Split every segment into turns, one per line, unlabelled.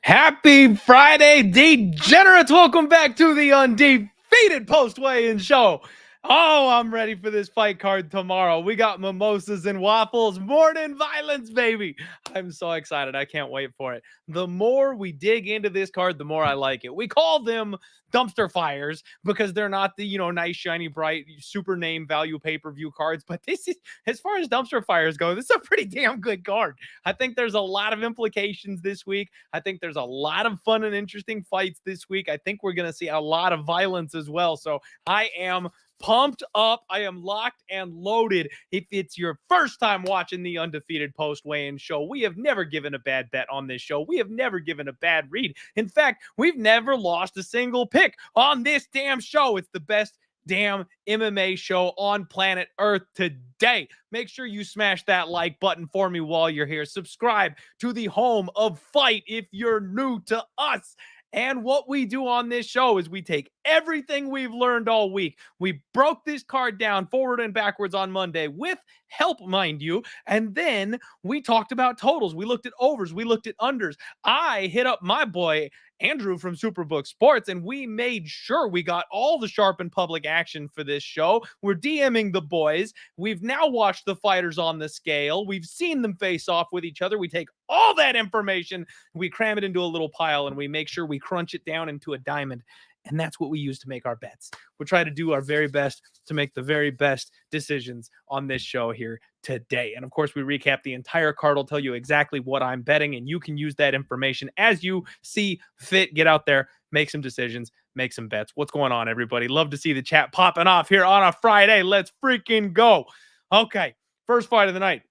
Happy Friday, degenerates! Welcome back to the Undefeated Post-Weigh-In Show. Oh, I'm ready for this fight card tomorrow. We got mimosas and waffles, morning violence, baby. I'm so excited. I can't wait for it. The more we dig into this card, the more I like it. We call them dumpster fires because they're not the, nice, shiny, bright, super name value pay-per-view cards. But this is, as far as dumpster fires go, this is a pretty damn good card. I think there's a lot of implications this week. I think there's a lot of fun and interesting fights this week. I think we're going to see a lot of violence as well. So I am pumped up. I am locked and loaded. If it's your first time watching the Undefeated Post-Weigh-In Show, we have never given a bad bet on this show. We have never given a bad read. In fact, we've never lost a single pick on this damn show. It's the best damn MMA show on planet Earth today. Make sure you smash that like button for me while you're here. Subscribe to the home of Fight if you're new to us. And what we do on this show is we take everything we've learned all week. We broke this card down forward and backwards on Monday with help, mind you. And then we talked about totals. We looked at overs. We looked at unders. I hit up my boy Andrew from Superbook Sports, and we made sure we got all the sharp and public action for this show. We're DMing the boys. We've now watched the fighters on the scale. We've seen them face off with each other. We take all that information, we cram it into a little pile, and we make sure we crunch it down into a diamond. And that's what we use to make our bets. We'll try to do our very best to make the very best decisions on this show here today. And of course, we recap the entire card. I'll tell you exactly what I'm betting, and you can use that information as you see fit. Get out there, make some decisions, make some bets. What's going on, everybody? Love to see the chat popping off here on a Friday. Let's freaking go. Okay, first fight of the night.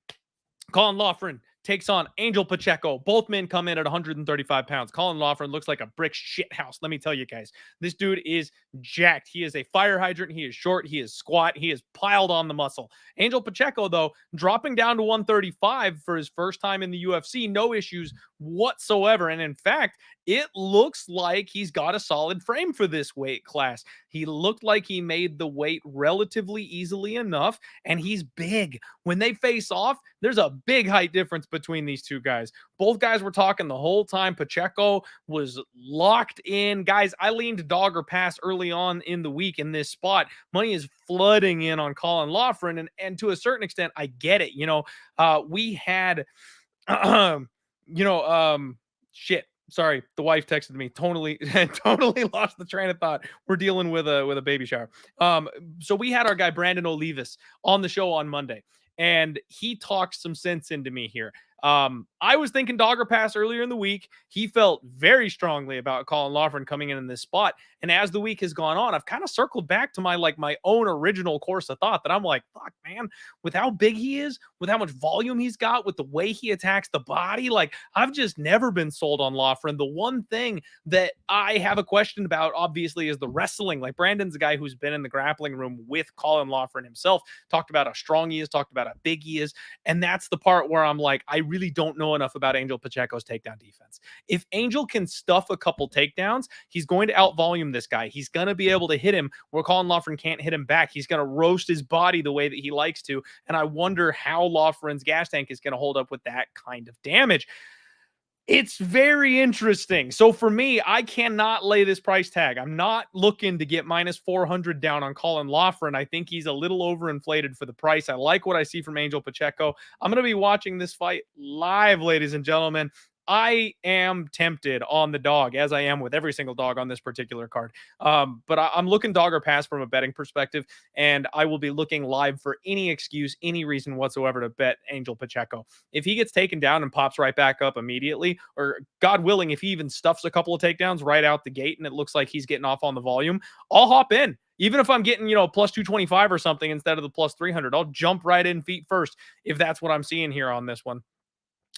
Laughren takes on Angel Pacheco. Both men come in at 135 pounds. Laughren looks like a brick shit house. Let me tell you guys, this dude is jacked. He is a fire hydrant. He is short. He is squat. He is piled on the muscle. Angel Pacheco, though, dropping down to 135 for his first time in the UFC. No issues whatsoever. And in fact, it looks like he's got a solid frame for this weight class. He looked like he made the weight relatively easily enough, and he's big. When they face off, there's a big height difference between these two guys. Both guys were talking the whole time. Pacheco was locked in. Guys, I leaned dog or pass early on in the week in this spot. Money is flooding in on Laughren, and to a certain extent, I get it. We had, shit. Sorry, the wife texted me. Totally lost the train of thought. We're dealing with a baby shower. So we had our guy Brandon Olivas on the show on Monday, and he talked some sense into me here. I was thinking dog or pass earlier in the week. He felt very strongly about Laughren coming in this spot. And as the week has gone on, I've kind of circled back to my own original course of thought that I'm like, fuck, man, with how big he is, with how much volume he's got, with the way he attacks the body, I've just never been sold on Laughren. The one thing that I have a question about, obviously, is the wrestling. Brandon's a guy who's been in the grappling room with Laughren himself, talked about how strong he is, talked about how big he is. And that's the part where I'm like, I really don't know enough about Angel Pacheco's takedown defense. If Angel can stuff a couple takedowns, he's going to outvolume this guy. He's going to be able to hit him where Laughren can't hit him back. He's going to roast his body the way that he likes to. And I wonder how Laughren's gas tank is going to hold up with that kind of damage. It's very interesting. So for me, I cannot lay this price tag. I'm not looking to get minus 400 down on Laughren. I think he's a little overinflated for the price. I like what I see from Angel Pacheco. I'm going to be watching this fight live, ladies and gentlemen. I am tempted on the dog, as I am with every single dog on this particular card. But I'm looking dog or pass from a betting perspective, and I will be looking live for any excuse, any reason whatsoever to bet Angel Pacheco. If he gets taken down and pops right back up immediately, or God willing, if he even stuffs a couple of takedowns right out the gate and it looks like he's getting off on the volume, I'll hop in. Even if I'm getting, plus 225 or something instead of the plus 300, I'll jump right in feet first if that's what I'm seeing here on this one.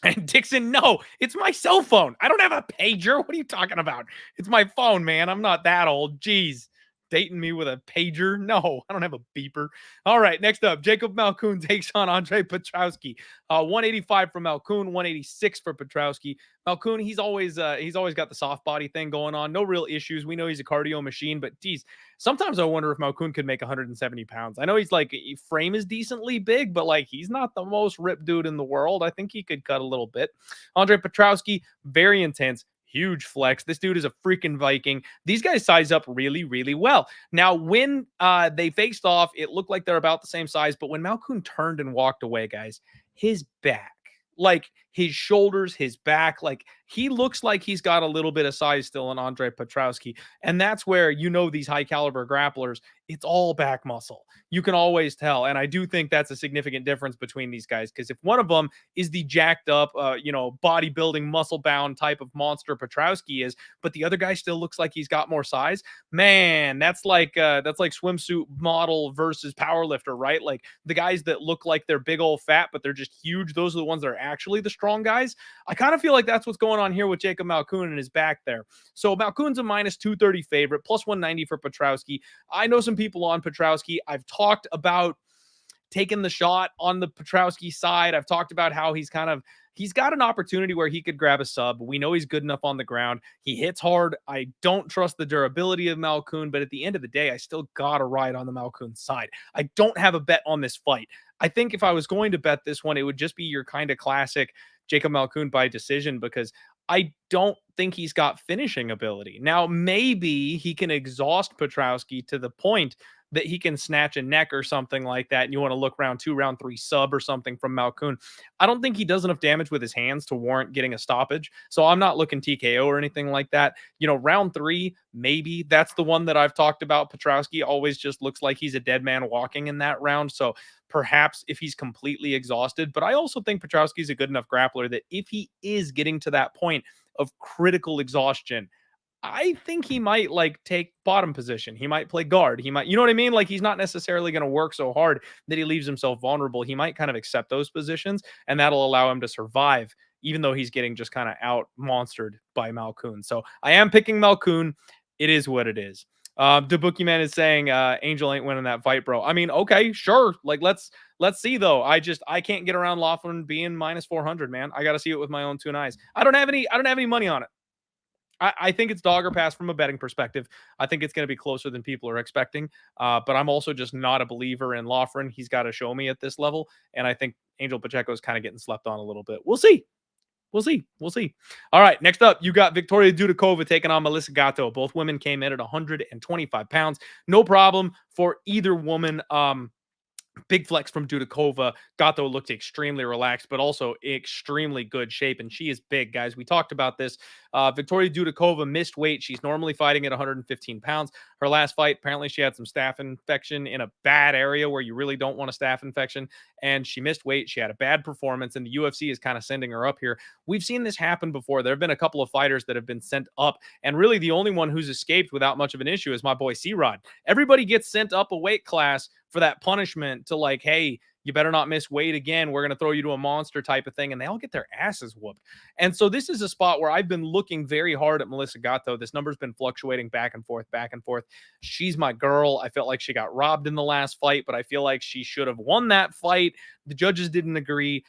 And Dixon, no, it's my cell phone. I don't have a pager. What are you talking about? It's my phone, man. I'm not that old. Jeez. Dating me with a pager? No, I don't have a beeper. All right, next up, Jacob Malcun takes on Andre Petrosyan. 185 for Malcun, 186 for Petrosyan. Malcun, he's always got the soft body thing going on. No real issues. We know he's a cardio machine, but geez, sometimes I wonder if Malcun could make 170 pounds. I know he's like, frame is decently big, but like he's not the most ripped dude in the world. I think he could cut a little bit. Andre Petrosyan, very intense. Huge flex. This dude is a freaking Viking. These guys size up really, really well. Now, when they faced off, it looked like they're about the same size, but when Malcun turned and walked away, guys, his back, like his shoulders, his back, like he looks like he's got a little bit of size still in Andre Petrosyan. And that's where, these high caliber grapplers, it's all back muscle. You can always tell. And I do think that's a significant difference between these guys. Because if one of them is the jacked up, bodybuilding, muscle bound type of monster Petrosyan is, but the other guy still looks like he's got more size, man, that's like swimsuit model versus powerlifter, right? Like the guys that look like they're big old fat, but they're just huge. Those are the ones that are actually the strong guys. I kind of feel like that's what's going on here with Jacob Malcun and his back there. So Malcun's a minus 230 favorite, plus 190 for Petrosyan. I know some people on Petrosyan. I've talked about taking the shot on the Petrosyan side. I've talked about how he's got an opportunity where he could grab a sub. We know he's good enough on the ground. He hits hard. I don't trust the durability of Malcun, but at the end of the day, I still got to ride on the Malcun side. I don't have a bet on this fight. I think if I was going to bet this one, it would just be your kind of classic Jacob Malcun by decision, because I don't think he's got finishing ability. Now, maybe he can exhaust Petrosyan to the point that he can snatch a neck or something like that, and you want to look round 2, round 3 sub or something from Malcun. I don't think he does enough damage with his hands to warrant getting a stoppage, so I'm not looking TKO or anything like that. Round 3, maybe. That's the one that I've talked about. Petrosyan always just looks like he's a dead man walking in that round, so perhaps if he's completely exhausted. But I also think Petrosyan is a good enough grappler that if he is getting to that point of critical exhaustion, I think he might take bottom position. He might play guard. He might, you know what I mean? Like he's not necessarily going to work so hard that he leaves himself vulnerable. He might kind of accept those positions, and that'll allow him to survive, even though he's getting just kind of out monstered by Malcun. So I am picking Malcun. It is what it is. The bookieman is saying Angel ain't winning that fight, bro. I mean, okay, sure. Like let's see though. I can't get around Laughren being minus 400, man. I got to see it with my own 2 eyes. I don't have any money on it. I think it's dog or pass from a betting perspective. I think it's going to be closer than people are expecting. But I'm also just not a believer in Laughren. He's got to show me at this level. And I think Angel Pacheco is kind of getting slept on a little bit. We'll see. We'll see. All right, next up, you got Victoria Dudakova taking on Melissa Gatto. Both women came in at 125 pounds. No problem for either woman. Big flex from Dudakova. Gatto looked extremely relaxed, but also extremely good shape, and she is big, guys. We talked about this. Victoria Dudakova missed weight. She's normally fighting at 115 pounds. Her last fight, apparently she had some staph infection in a bad area where you really don't want a staph infection, and she missed weight. She had a bad performance, and the UFC is kind of sending her up here. We've seen this happen before. There have been a couple of fighters that have been sent up, and really the only one who's escaped without much of an issue is my boy C-Rod. Everybody gets sent up a weight class for that punishment to like, hey, you better not miss weight again. We're going to throw you to a monster type of thing. And they all get their asses whooped. And so this is a spot where I've been looking very hard at Melissa Gatto. This number's been fluctuating back and forth, back and forth. She's my girl. I felt like she got robbed in the last fight, but I feel like she should have won that fight. The judges didn't agree.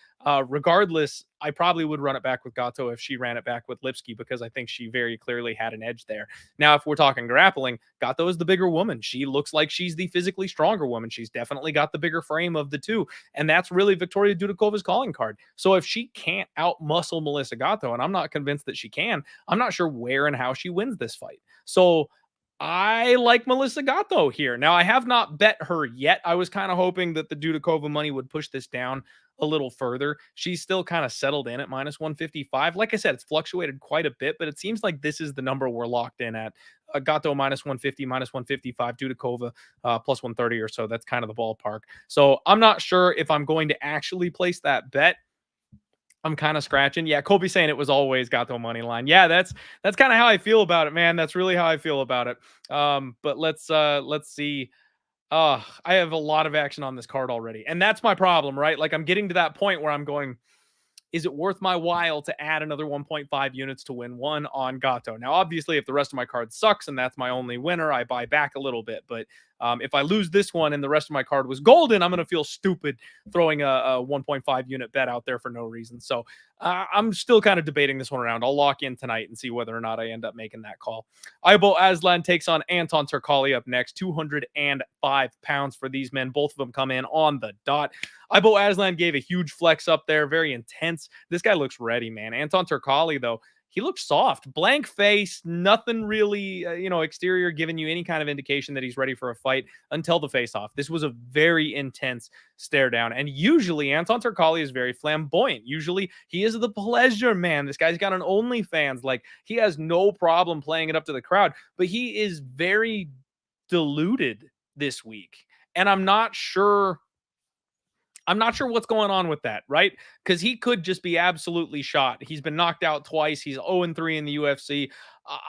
Regardless, I probably would run it back with Gatto if she ran it back with Lipsky, because I think she very clearly had an edge there. Now, if we're talking grappling, Gatto is the bigger woman. She looks like she's the physically stronger woman. She's definitely got the bigger frame of the two. And that's really Victoria Dudakova's calling card. So if she can't outmuscle Melissa Gatto, and I'm not convinced that she can, I'm not sure where and how she wins this fight. So I like Melissa Gatto here. Now, I have not bet her yet. I was kind of hoping that the Dudakova money would push this down a little further. She's still kind of settled in at minus 155. Like I said, it's fluctuated quite a bit, but it seems like this is the number we're locked in at. Gatto minus 150, minus 155, Dudakova plus 130 or so. That's kind of the ballpark. So I'm not sure if I'm going to actually place that bet. I'm kind of scratching. Yeah, Kobe saying it was always Gatto money line. Yeah, that's kind of how I feel about it, man. That's really how I feel about it. But let's see. I have a lot of action on this card already. And that's my problem, right? Like I'm getting to that point where I'm going, is it worth my while to add another 1.5 units to win one on Gatto? Now, obviously, if the rest of my card sucks and that's my only winner, I buy back a little bit. But if I lose this one and the rest of my card was golden, I'm going to feel stupid throwing a 1.5 unit bet out there for no reason. So I'm still kind of debating this one around. I'll lock in tonight and see whether or not I end up making that call. Aibo Aslan takes on Anton Turkalj up next. 205 pounds for these men. Both of them come in on the dot. Aibo Aslan gave a huge flex up there, very intense. This guy looks ready, man. Anton Turkalj, though, he looks soft, blank face, nothing really, exterior giving you any kind of indication that he's ready for a fight until the face-off. This was a very intense stare down. And usually Anton Turkalj is very flamboyant. Usually he is the pleasure man. This guy's got an OnlyFans. Like he has no problem playing it up to the crowd, but he is very diluted this week. And I'm not sure what's going on with that, right? Because he could just be absolutely shot. He's been knocked out twice. He's 0-3 in the UFC.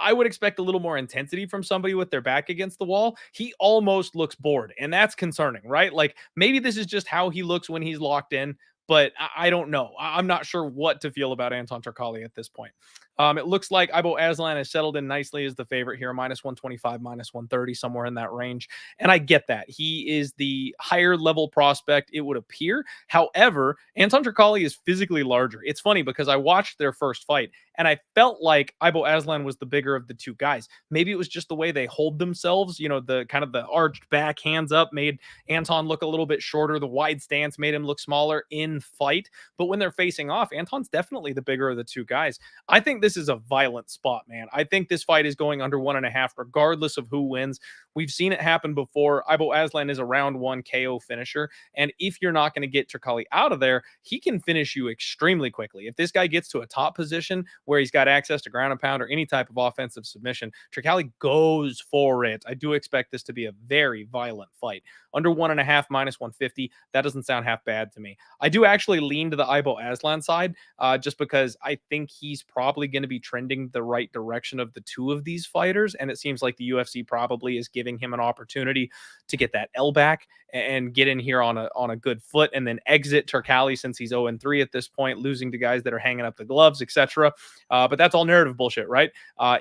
I would expect a little more intensity from somebody with their back against the wall. He almost looks bored, and that's concerning, right? Like maybe this is just how he looks when he's locked in, but I don't know. I'm not sure what to feel about Anton Turkalj at this point. It looks like Aibo Aslan has settled in nicely as the favorite here, minus 125, minus 130, somewhere in that range. And I get that. He is the higher level prospect, it would appear. However, Anton Turkalj is physically larger. It's funny because I watched their first fight and I felt like Aibo Aslan was the bigger of the two guys. Maybe it was just the way they hold themselves, the kind of the arched back, hands up, made Anton look a little bit shorter. The wide stance made him look smaller in fight. But when they're facing off, Anton's definitely the bigger of the two guys. I think this is a violent spot, man. I think this fight is going under 1.5, regardless of who wins. We've seen it happen before. Aibo Aslan is a round one KO finisher. And if you're not going to get Turkalj out of there, he can finish you extremely quickly. If this guy gets to a top position where he's got access to ground and pound or any type of offensive submission, Turkalj goes for it. I do expect this to be a very violent fight. Under 1.5, minus 150. That doesn't sound half bad to me. I do actually lean to the Aibo Aslan side just because I think he's probably going to be trending the right direction of the two of these fighters. And it seems like the UFC probably is giving him an opportunity to get that L back and get in here on a good foot and then exit Turkalj since he's 0-3 at this point, losing to guys that are hanging up the gloves, etc. But that's all narrative bullshit, right?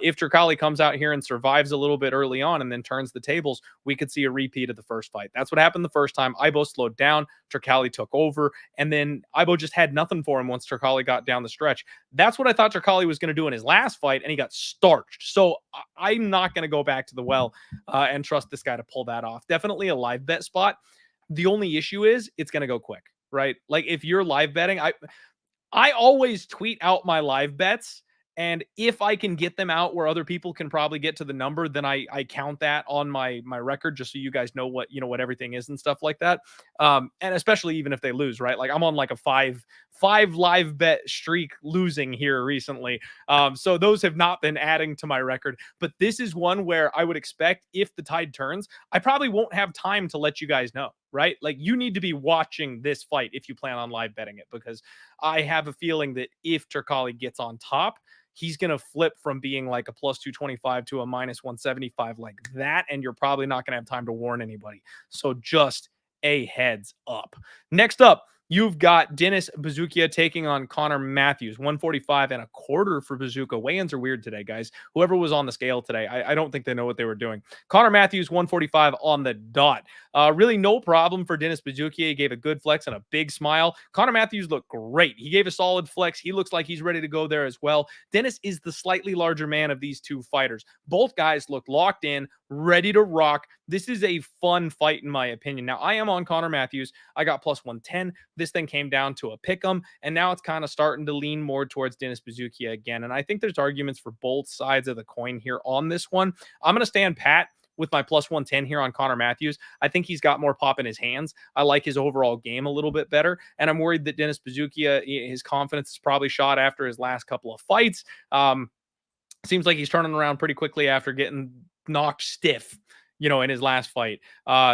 If Turkalj comes out here and survives a little bit early on and then turns the tables, we could see a repeat of the first fight. That's what happened the first time. Aibo slowed down, Turkalj took over, and then Aibo just had nothing for him once Turkalj got down the stretch. That's what I thought Turkalj was going to do in his last fight, and he got starched. So I'm not going to go back to the well and trust this guy to pull that off. Definitely a live bet spot. The only issue is it's going to go quick, right? Like if you're live betting, I always tweet out my live bets. And if I can get them out where other people can probably get to the number, then I count that on my record, just so you guys know what everything is and stuff like that. And especially even if they lose, right? Like I'm on like a five live bet streak losing here recently. So those have not been adding to my record. But this is one where I would expect if the tide turns, I probably won't have time to let you guys know. Right? Like you need to be watching this fight if you plan on live betting it, because I have a feeling that if Turkalj gets on top, he's going to flip from being like a plus 225 to a minus 175 like that. And you're probably not going to have time to warn anybody. So just a heads up. Next up, you've got Denis Bazooka taking on Connor Matthews, 145.25 for Bazooka. Weigh-ins are weird today, guys. Whoever was on the scale today, I don't think they know what they were doing. Connor Matthews, 145 on the dot. Really no problem for Denis Bazooka. He gave a good flex and a big smile. Connor Matthews looked great. He gave a solid flex. He looks like he's ready to go there as well. Denis is the slightly larger man of these two fighters. Both guys look locked in, ready to rock. This is a fun fight, in my opinion. Now, I am on Connor Matthews. I got plus 110. This thing came down to a pick 'em, and now it's kind of starting to lean more towards Denis Bazooka again. And I think there's arguments for both sides of the coin here on this one. I'm going to stand pat with my plus 110 here on Connor Matthews. I think he's got more pop in his hands. I like his overall game a little bit better. And I'm worried that Denis Bazooka, his confidence is probably shot after his last couple of fights. Seems like he's turning around pretty quickly after getting knocked stiff, in his last fight.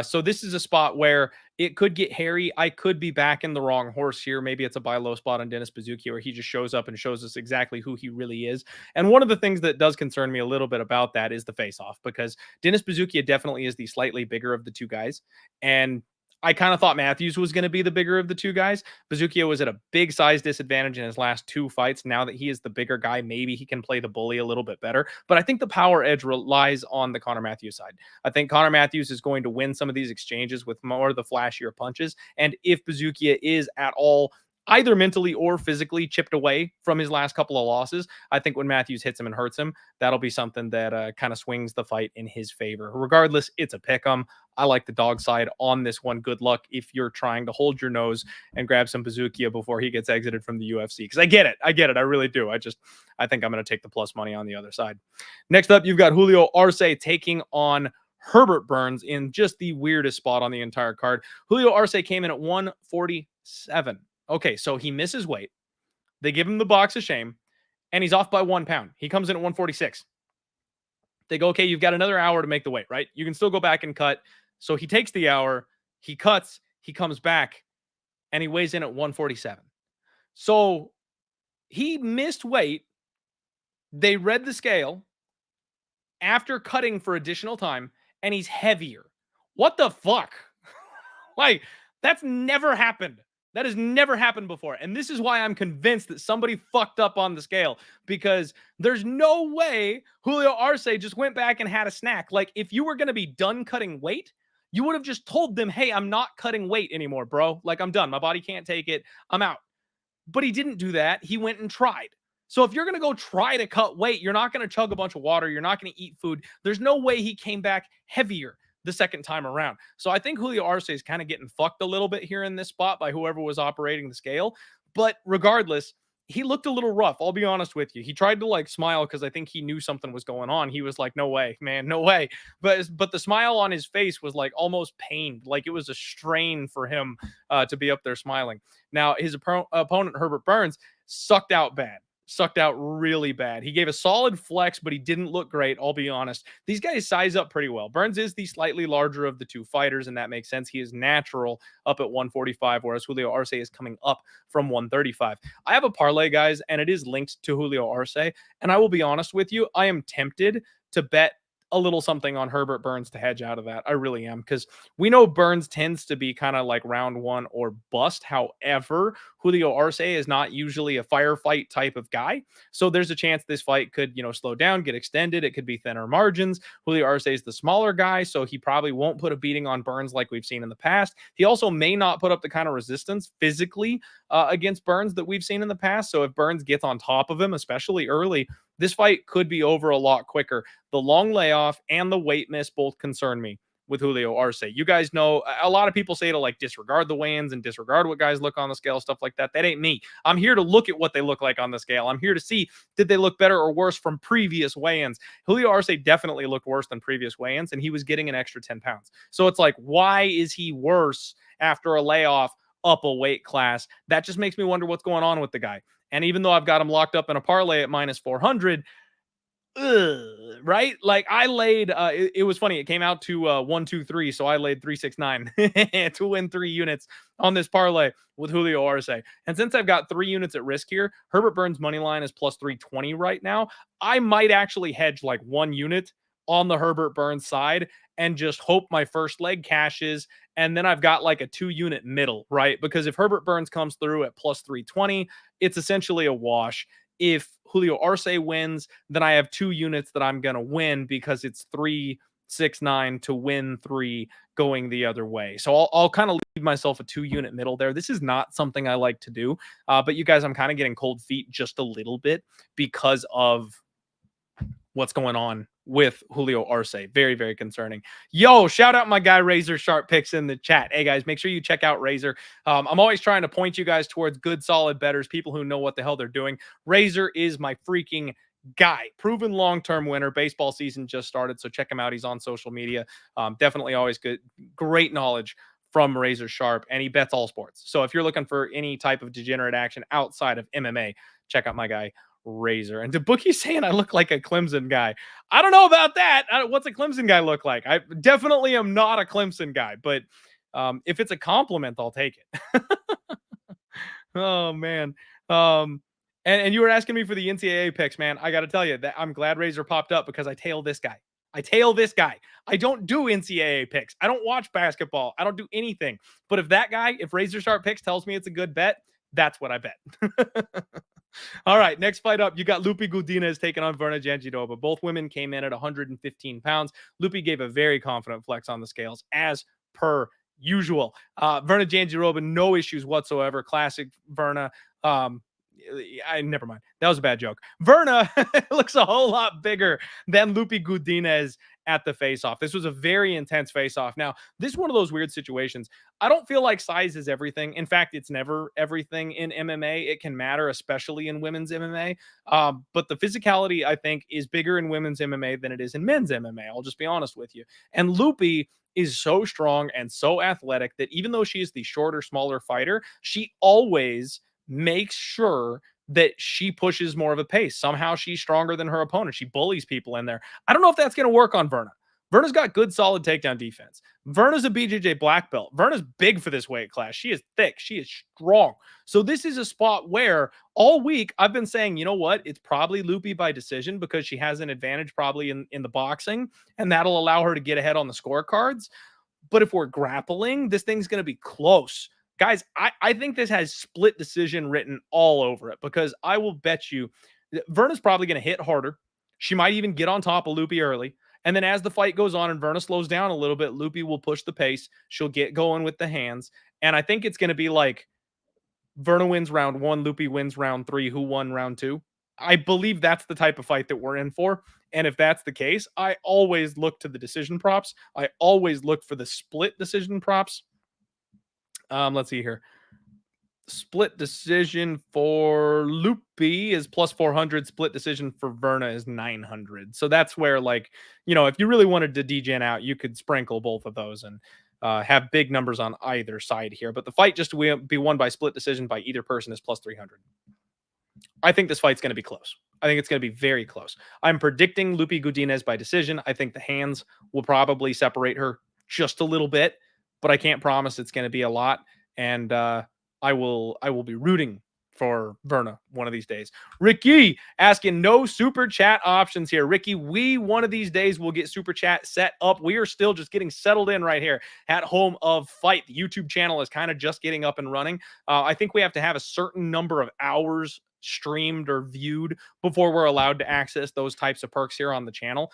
So this is a spot where it could get hairy. I could be backing the wrong horse here. Maybe it's a buy low spot on Denis Bazooka where he just shows up and shows us exactly who he really is. And one of the things that does concern me a little bit about that is the face-off, because Denis Bazooka definitely is the slightly bigger of the two guys. And I kind of thought Matthews was going to be the bigger of the two guys. Bazooka was at a big size disadvantage in his last two fights. Now that he is the bigger guy, maybe he can play the bully a little bit better. But I think the power edge relies on the Connor Matthews side. I think Connor Matthews is going to win some of these exchanges with more of the flashier punches. And if Bazooka is at all either mentally or physically chipped away from his last couple of losses, I think when Matthews hits him and hurts him, that'll be something that kind of swings the fight in his favor. Regardless, it's a pick 'em. I like the dog side on this one. Good luck if you're trying to hold your nose and grab some Bazooka before he gets exited from the UFC. Because I get it. I really do. I think I'm going to take the plus money on the other side. Next up, you've got Julio Arce taking on Herbert Burns in just the weirdest spot on the entire card. Julio Arce came in at 147. Okay, so he misses weight. They give him the box of shame, and he's off by 1 pound. He comes in at 146. They go, okay, you've got another hour to make the weight, right? You can still go back and cut. So he takes the hour, he cuts, he comes back, and he weighs in at 147. So he missed weight. They read the scale after cutting for additional time, and he's heavier. What the fuck? Like, that's never happened. That has never happened before. And this is why I'm convinced that somebody fucked up on the scale, because there's no way Julio Arce just went back and had a snack. Like, if you were going to be done cutting weight, you would have just told them, hey, I'm not cutting weight anymore, bro. Like, I'm done. My body can't take it. I'm out. But he didn't do that. He went and tried. So if you're going to go try to cut weight, you're not going to chug a bunch of water. You're not going to eat food. There's no way he came back heavier the second time around. So I think Julio Arce is kind of getting fucked a little bit here in this spot by whoever was operating the scale. But regardless, he looked a little rough. I'll be honest with you. He tried to smile because I think he knew something was going on. He was like, no way, man, no way. But the smile on his face was almost pained. Like it was a strain for him to be up there smiling. Now, his opponent, Herbert Burns, sucked out really bad. He gave a solid flex, but he didn't look great. I'll be honest. These guys size up pretty well. Burns is the slightly larger of the two fighters, and that makes sense. He is natural up at 145, whereas Julio Arce is coming up from 135. I have a parlay, guys, and it is linked to Julio Arce. And I will be honest with you, I am tempted to bet a little something on Herbert Burns to hedge out of that. I really am, because we know Burns tends to be kind of like round one or bust. However, Julio Arce is not usually a firefight type of guy. So there's a chance this fight could, slow down, get extended. It could be thinner margins. Julio Arce is the smaller guy, so he probably won't put a beating on Burns like we've seen in the past. He also may not put up the kind of resistance physically against Burns that we've seen in the past. So if Burns gets on top of him, especially early, this fight could be over a lot quicker. The long layoff and the weight miss both concern me with Julio Arce. You guys know a lot of people say to disregard the weigh-ins and disregard what guys look on the scale, stuff like that. That ain't me. I'm here to look at what they look like on the scale. I'm here to see, did they look better or worse from previous weigh-ins? Julio Arce definitely looked worse than previous weigh-ins, and he was getting an extra 10 pounds. So it's why is he worse after a layoff up a weight class? That just makes me wonder what's going on with the guy. And even though I've got him locked up in a parlay at minus 400, right? I laid, it was funny. It came out to 123. So I laid 369 to win 3 units on this parlay with Julio Arce. And since I've got 3 units at risk here, Herbert Burns money line is plus 320 right now. I might actually hedge 1 unit on the Herbert Burns side and just hope my first leg cashes. And then I've got a 2-unit middle, right? Because if Herbert Burns comes through at plus 320, it's essentially a wash. If Julio Arce wins, then I have 2 units that I'm going to win because it's 369 to win 3 going the other way. So I'll kind of leave myself a 2-unit middle there. This is not something I like to do. But you guys, I'm kind of getting cold feet just a little bit because of what's going on with Julio Arce. Very, very concerning. Yo, shout out my guy Razor Sharp Picks in the chat. Hey guys, make sure you check out Razor. I'm always trying to point you guys towards good, solid bettors, people who know what the hell they're doing. Razor is my freaking guy. Proven long-term winner. Baseball season just started, so check him out. He's on social media. Definitely always good. Great knowledge from Razor Sharp, and he bets all sports. So if you're looking for any type of degenerate action outside of MMA, check out my guy Razor. And Bookie saying I look like a Clemson guy. I don't know about that. What's a Clemson guy look like? I definitely am not a Clemson guy, but if it's a compliment, I'll take it. Oh man. And you were asking me for the NCAA picks, man. I got to tell you that I'm glad Razor popped up because I tail this guy. I don't do NCAA picks. I don't watch basketball. I don't do anything. But if Razor Sharp Picks tells me it's a good bet, that's what I bet. All right, next fight up, you got Luque Godinez taking on Virna Jandiroba. Both women came in at 115 pounds. Luque gave a very confident flex on the scales, as per usual. Virna Jandiroba, no issues whatsoever. Classic Virna. Never mind. That was a bad joke. Virna looks a whole lot bigger than Luque Godinez at the face-off. This was a very intense face-off. Now, this is one of those weird situations. I don't feel like size is everything. In fact, it's never everything in MMA. It can matter, especially in women's MMA. But the physicality, I think, is bigger in women's MMA than it is in men's MMA. I'll just be honest with you. And Luque is so strong and so athletic that even though she is the shorter, smaller fighter, she always makes sure that she pushes more of a pace. Somehow she's stronger than her opponent. She bullies people in there. I don't know if that's going to work on Virna. Virna's got good, solid takedown defense. Virna's a BJJ black belt. Virna's big for this weight class. She is thick. She is strong. So this is a spot where all week I've been saying, you know what? It's probably Luque by decision because she has an advantage probably in the boxing, and that'll allow her to get ahead on the scorecards. But if we're grappling, this thing's going to be close. Guys, I think this has split decision written all over it because I will bet you Virna's probably going to hit harder. She might even get on top of Luque early. And then as the fight goes on and Virna slows down a little bit, Luque will push the pace. She'll get going with the hands. And I think it's going to be like Virna wins round 1, Luque wins round 3. Who won round 2? I believe that's the type of fight that we're in for. And if that's the case, I always look to the decision props. I always look for the split decision props. Let's see here. Split decision for Luque is plus 400. Split decision for Virna is 900. So that's where, like, you know, if you really wanted to degen out, you could sprinkle both of those and have big numbers on either side here. But the fight just to be won by split decision by either person is plus 300. I think this fight's going to be close. I think it's going to be very close. I'm predicting Luque Godinez by decision. I think the hands will probably separate her just a little bit, but I can't promise it's going to be a lot. And I will be rooting for Virna one of these days. Ricky asking no super chat options here. Ricky, we one of these days will get super chat set up. We are still just getting settled in right here at Home of Fight. The YouTube channel is kind of just getting up and running. I think we have to have a certain number of hours streamed or viewed before we're allowed to access those types of perks here on the channel.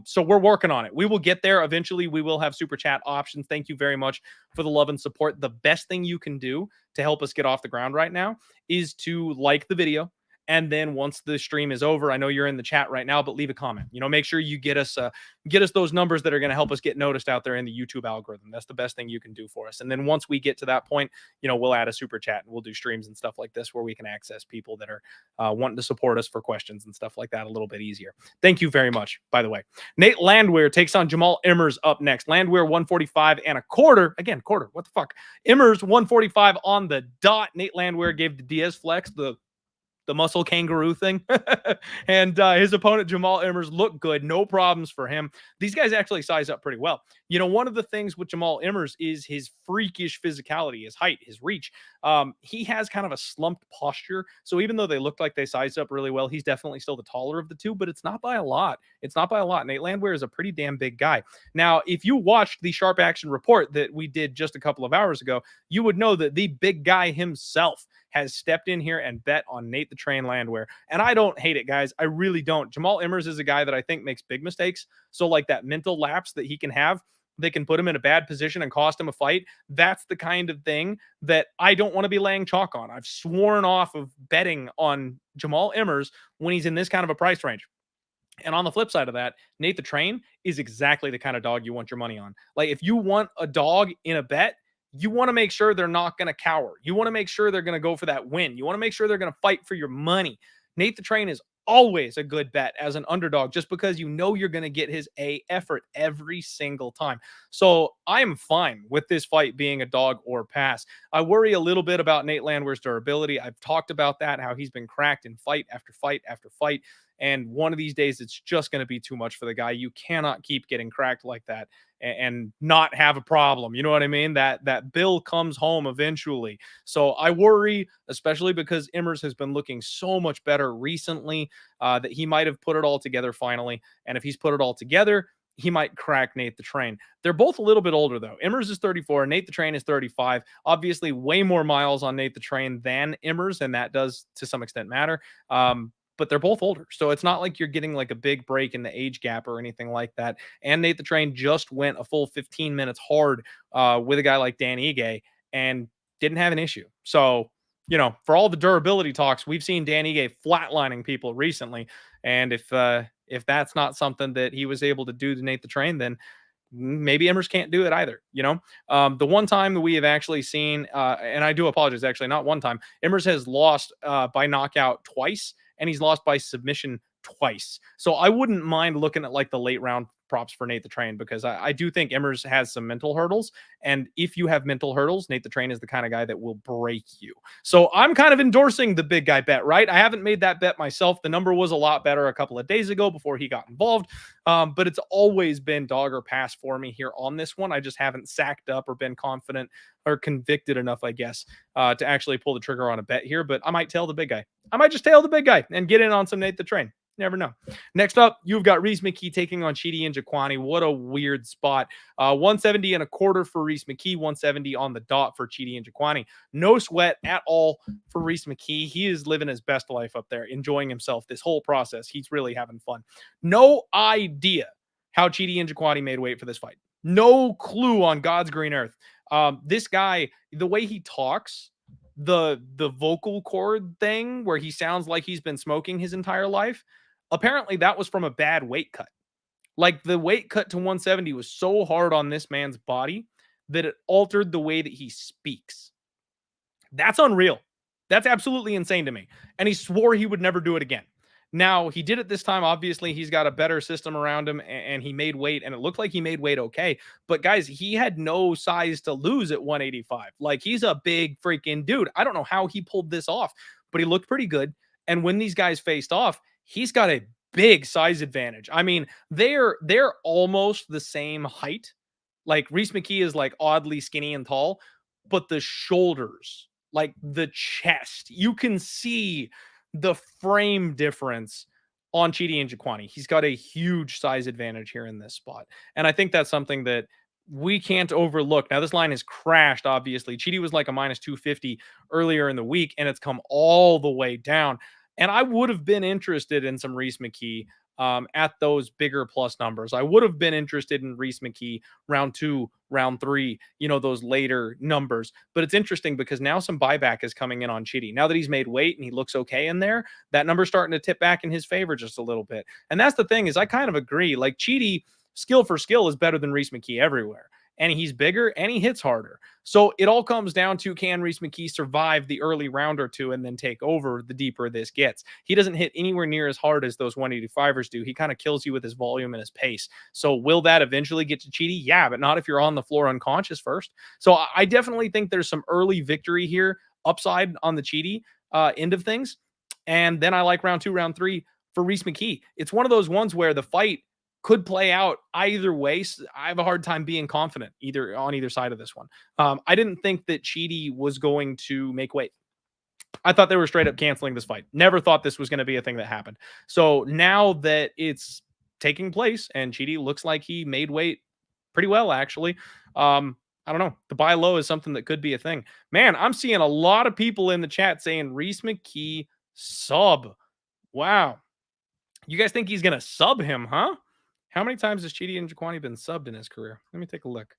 So we're working on it. We will get there eventually. We will have super chat options. Thank you very much for the love and support. The best thing you can do to help us get off the ground right now is to like the video. And then once the stream is over, I know you're in the chat right now, but leave a comment. You know, make sure you get us those numbers that are going to help us get noticed out there in the YouTube algorithm. That's the best thing you can do for us. And then once we get to that point, you know, we'll add a super chat and we'll do streams and stuff like this where we can access people that are wanting to support us for questions and stuff like that a little bit easier. Thank you very much, by the way. Nate Landwehr takes on Jamal Emmers up next. Landwehr 145 and a quarter. Again, quarter. What the fuck? Emmers 145 on the dot. Nate Landwehr gave the Diaz flex the muscle kangaroo thing. And his opponent, Jamal Emmers, looked good. No problems for him. These guys actually size up pretty well. You know, one of the things with Jamal Emmers is his freakish physicality, his height, his reach. He has kind of a slumped posture. So even though they look like they sized up really well, he's definitely still the taller of the two, but it's not by a lot. It's not by a lot. Nate Landwehr is a pretty damn big guy. Now, if you watched the Sharp Action report that we did just a couple of hours ago, you would know that the big guy himself has stepped in here and bet on Nate the Train Landwehr. And I don't hate it, guys. I really don't. Jamal Emmers is a guy that I think makes big mistakes. So like that mental lapse that he can have, they can put him in a bad position and cost him a fight. That's the kind of thing that I don't want to be laying chalk on. I've sworn off of betting on Jamal Emmers when he's in this kind of a price range. And on the flip side of that, Nate the Train is exactly the kind of dog you want your money on. Like, if you want a dog in a bet, you want to make sure they're not going to cower. You want to make sure they're going to go for that win. You want to make sure they're going to fight for your money. Nate the Train is always a good bet as an underdog, just because you know you're going to get his A effort every single time. So I'm fine with this fight being a dog or pass. I worry a little bit about Nate Landwehr's durability. I've talked about that, how he's been cracked in fight after fight after fight. And one of these days, it's just going to be too much for the guy. You cannot keep getting cracked like that and not have a problem. You know what I mean? That bill comes home eventually. So I worry, especially because Emeev has been looking so much better recently, that he might have put it all together finally. And if he's put it all together, he might crack Nate the Train. They're both a little bit older, though. Emeev is 34. Nate the Train is 35. Obviously, way more miles on Nate the Train than Emeev, and that does, to some extent, matter. But they're both older. So it's not like you're getting like a big break in the age gap or anything like that. And Nate the Train just went a full 15 minutes hard with a guy like Dan Ige and didn't have an issue. So, you know, for all the durability talks, we've seen Dan Ige flatlining people recently. And if that's not something that he was able to do to Nate the Train, then maybe Emeev can't do it either. You know, the one time that we have actually seen, and I do apologize, actually, not one time, Emeev has lost by knockout twice, and he's lost by submission twice. So I wouldn't mind looking at like the late round props for Nate the Train, because I do think Emeev has some mental hurdles. And if you have mental hurdles, Nate the Train is the kind of guy that will break you. So I'm kind of endorsing the big guy bet, right? I haven't made that bet myself. The number was a lot better a couple of days ago before he got involved. But it's always been dog or pass for me here on this one. I just haven't sacked up or been confident or convicted enough, I guess, to actually pull the trigger on a bet here. But I might tail the big guy. I might just tail the big guy and get in on some Nate the Train. Never know. Next up, you've got Rhys McKee taking on Chidi and Jaquani. What a weird spot. 170 and a quarter for Rhys McKee, 170 on the dot for Chidi and Jaquani. No sweat at all for Rhys McKee. He is living his best life up there, enjoying himself this whole process. He's really having fun. No idea how Chidi and Jaquani made weight for this fight. No clue on God's green earth. This guy, the way he talks, the vocal cord thing where he sounds like he's been smoking his entire life, apparently that was from a bad weight cut. Like, the weight cut to 170 was so hard on this man's body that it altered the way that he speaks. That's unreal. That's absolutely insane to me. And he swore he would never do it again. Now, he did it this time. Obviously, he's got a better system around him, and he made weight, and it looked like he made weight okay. But guys, he had no size to lose at 185. Like, he's a big freaking dude. I don't know how he pulled this off, but he looked pretty good. And when these guys faced off, he's got a big size advantage. I mean, they're almost the same height. Like, Rhys McKee is like oddly skinny and tall, but the shoulders, like the chest, you can see the frame difference on Chidi and Jaquani. He's got a huge size advantage here in this spot. And I think that's something that we can't overlook. Now, this line has crashed, obviously. Chidi was like a minus 250 earlier in the week, and it's come all the way down. And I would have been interested in some Rhys McKee at those bigger plus numbers. I would have been interested in Rhys McKee round 2, round 3, you know, those later numbers. But it's interesting because now some buyback is coming in on Chidi. Now that he's made weight and he looks okay in there, that number's starting to tip back in his favor just a little bit. And that's the thing, is I kind of agree. Like, Chidi, skill for skill, is better than Rhys McKee everywhere. And he's bigger and he hits harder. So it all comes down to, can Rhys McKee survive the early round or two and then take over the deeper this gets? He doesn't hit anywhere near as hard as those 185ers do. He kind of kills you with his volume and his pace. So will that eventually get to Chidi? Yeah, but not if you're on the floor unconscious first. So I definitely think there's some early victory here, upside on the Chidi end of things. And then I like round 2, round 3 for Rhys McKee. It's one of those ones where the fight could play out either way. I have a hard time being confident on either side of this one. I didn't think that Chidi was going to make weight. I thought they were straight up canceling this fight. Never thought this was going to be a thing that happened. So now that it's taking place and Chidi looks like he made weight pretty well, actually, I don't know. The buy low is something that could be a thing. Man, I'm seeing a lot of people in the chat saying Rhys McKee sub. Wow. You guys think he's going to sub him, huh? How many times has Chidi and Jaquani been subbed in his career? Let me take a look.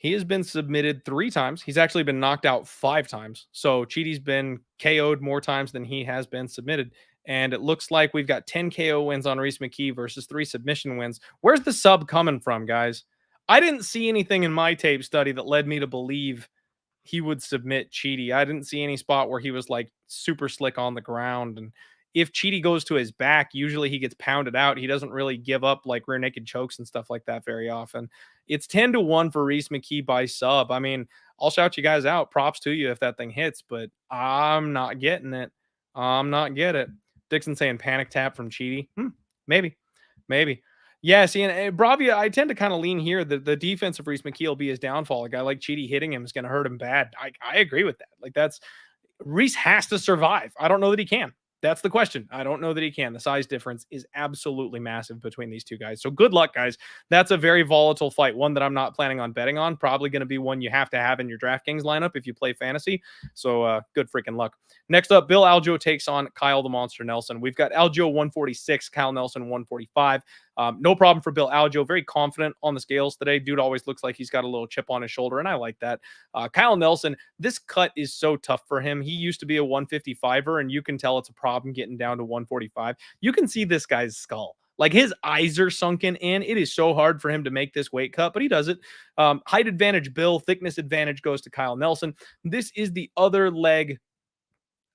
He has been submitted 3 times. He's actually been knocked out 5 times. So Chidi's been KO'd more times than he has been submitted. And it looks like we've got 10 KO wins on Reese McKee versus 3 submission wins. Where's the sub coming from, guys? I didn't see anything in my tape study that led me to believe he would submit Chidi. I didn't see any spot where he was like super slick on the ground. And if Chidi goes to his back, usually he gets pounded out. He doesn't really give up like rear naked chokes and stuff like that very often. It's 10-1 for Reese McKee by sub. I mean, I'll shout you guys out. Props to you if that thing hits, but I'm not getting it. I'm not getting it. Dixon saying panic tap from Chidi. Maybe. Maybe. Yeah, see, and Bravia, I tend to kind of lean here. The defense of Reese McKee will be his downfall. A guy like Chidi hitting him is going to hurt him bad. I agree with that. Like, that's Reese has to survive. I don't know that he can. That's the question. I don't know that he can. The size difference is absolutely massive between these two guys. So good luck, guys. That's a very volatile fight. One that I'm not planning on betting on. Probably going to be one you have to have in your DraftKings lineup if you play fantasy. So good freaking luck. Next up, Bill Algeo takes on Kyle the Monster Nelson. We've got Algeo 146, Kyle Nelson 145. No problem for Bill Algeo. Very confident on the scales today. Dude always looks like he's got a little chip on his shoulder, and I like that. Kyle Nelson, this cut is so tough for him. He used to be a 155er, and you can tell it's a problem getting down to 145. You can see this guy's skull. Like, his eyes are sunken in. It is so hard for him to make this weight cut, but he does it. Height advantage, Bill. Thickness advantage goes to Kyle Nelson. This is the other leg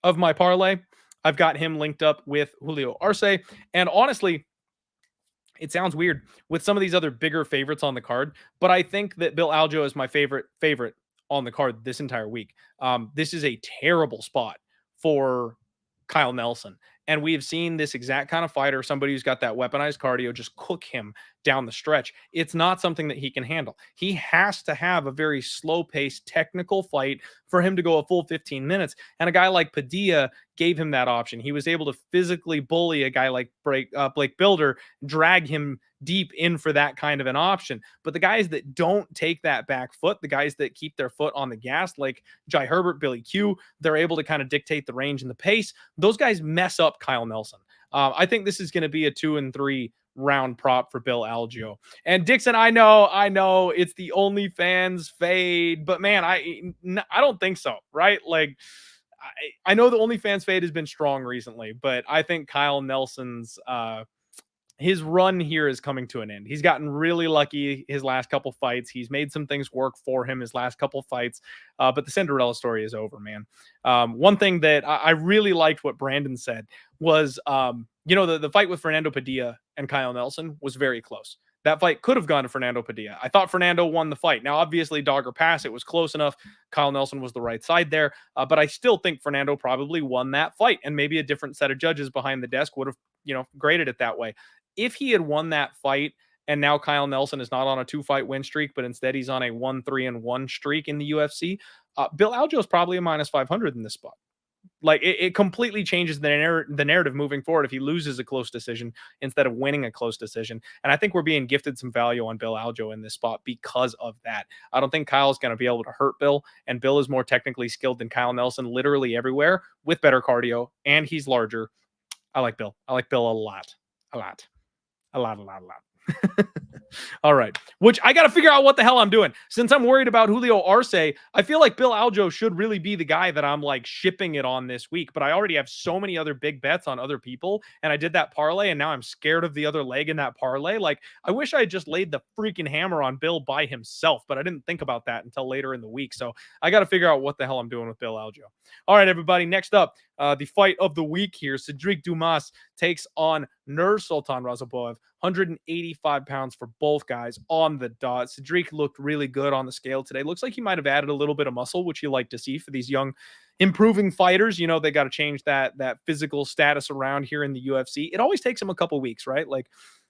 of my parlay. I've got him linked up with Julio Arce, and honestly, it sounds weird with some of these other bigger favorites on the card, but I think that Bill Algeo is my favorite on the card this entire week. This is a terrible spot for Kyle Nelson. And we have seen this exact kind of fighter, somebody who's got that weaponized cardio, just cook him down the stretch. It's not something that he can handle. He has to have a very slow-paced, technical fight for him to go a full 15 minutes. And a guy like Padilla gave him that option. He was able to physically bully a guy like Blake Builder, drag him deep in for that kind of an option. But the guys that don't take that back foot, the guys that keep their foot on the gas, like Jai Herbert, Billy Q, they're able to kind of dictate the range and the pace. Those guys mess up Kyle Nelson. I think this is going to be a 2 and 3 round prop for Bill Algeo. And Dixon, I know it's the OnlyFans fade, but man, I don't think so, right? Like, I know the OnlyFans fade has been strong recently, but I think Kyle Nelson's his run here is coming to an end. He's gotten really lucky his last couple fights. He's made some things work for him his last couple fights, but the Cinderella story is over, man. One thing that I really liked what Brandon said was, the fight with Fernando Padilla and Kyle Nelson was very close. That fight could have gone to Fernando Padilla. I thought Fernando won the fight. Now, obviously, dog or pass, it was close enough. Kyle Nelson was the right side there, but I still think Fernando probably won that fight, and maybe a different set of judges behind the desk would have, graded it that way. If he had won that fight and now Kyle Nelson is not on a 2-fight win streak, but instead he's on a 1-3-1 streak in the UFC, Bill Algeo is probably a minus 500 in this spot. Like, it completely changes the narrative moving forward if he loses a close decision instead of winning a close decision. And I think we're being gifted some value on Bill Algeo in this spot because of that. I don't think Kyle's going to be able to hurt Bill, and Bill is more technically skilled than Kyle Nelson literally everywhere with better cardio, and he's larger. I like Bill. I like Bill a lot. A lot. All right. Which I got to figure out what the hell I'm doing. Since I'm worried about Julio Arce, I feel like Bill Algeo should really be the guy that I'm like shipping it on this week. But I already have so many other big bets on other people. And I did that parlay, and now I'm scared of the other leg in that parlay. Like, I wish I had just laid the freaking hammer on Bill by himself, but I didn't think about that until later in the week. So I got to figure out what the hell I'm doing with Bill Algeo. All right, everybody. Next up, the fight of the week here. Cedric Dumas takes on Nursultan Razabov. 185 pounds for both guys on the dot. Cedric looked really good on the scale today. Looks like he might have added a little bit of muscle, which you like to see for these young improving fighters. They got to change that physical status around here in the UFC. It always takes them a couple weeks, right? Like,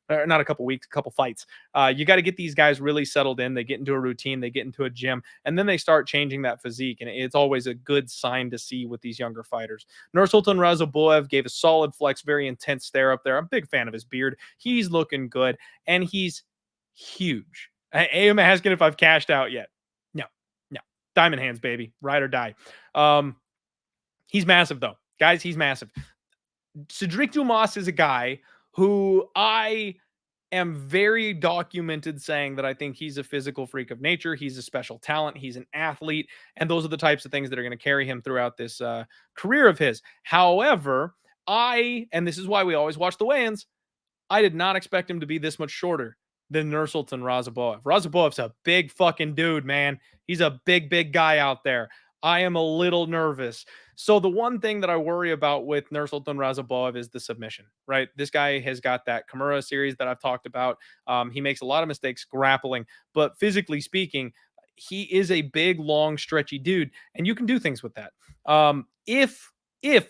not a couple weeks, a couple fights. You got to get these guys really settled in. They get into a routine, they get into a gym, and then they start changing that physique. And it's always a good sign to see with these younger fighters. Nursultan Razabov gave a solid flex, very intense stare up there. I'm a big fan of his beard. He's looking good, and he's huge. I am asking if I've cashed out yet. No. Diamond hands, baby. Ride or die. He's massive, though. Guys, he's massive. Cedric Dumas is a guy who I am very documented saying that I think he's a physical freak of nature. He's a special talent. He's an athlete. And those are the types of things that are going to carry him throughout this career of his. However, and this is why we always watch the weigh-ins, I did not expect him to be this much shorter than Nursultan Razaboev. Razaboev's a big fucking dude, man. He's a big, big guy out there. I am a little nervous. So the one thing that I worry about with Nursultan Razaboev is the submission, right? This guy has got that Kimura series that I've talked about. He makes a lot of mistakes grappling, but physically speaking, he is a big, long, stretchy dude, and you can do things with that. If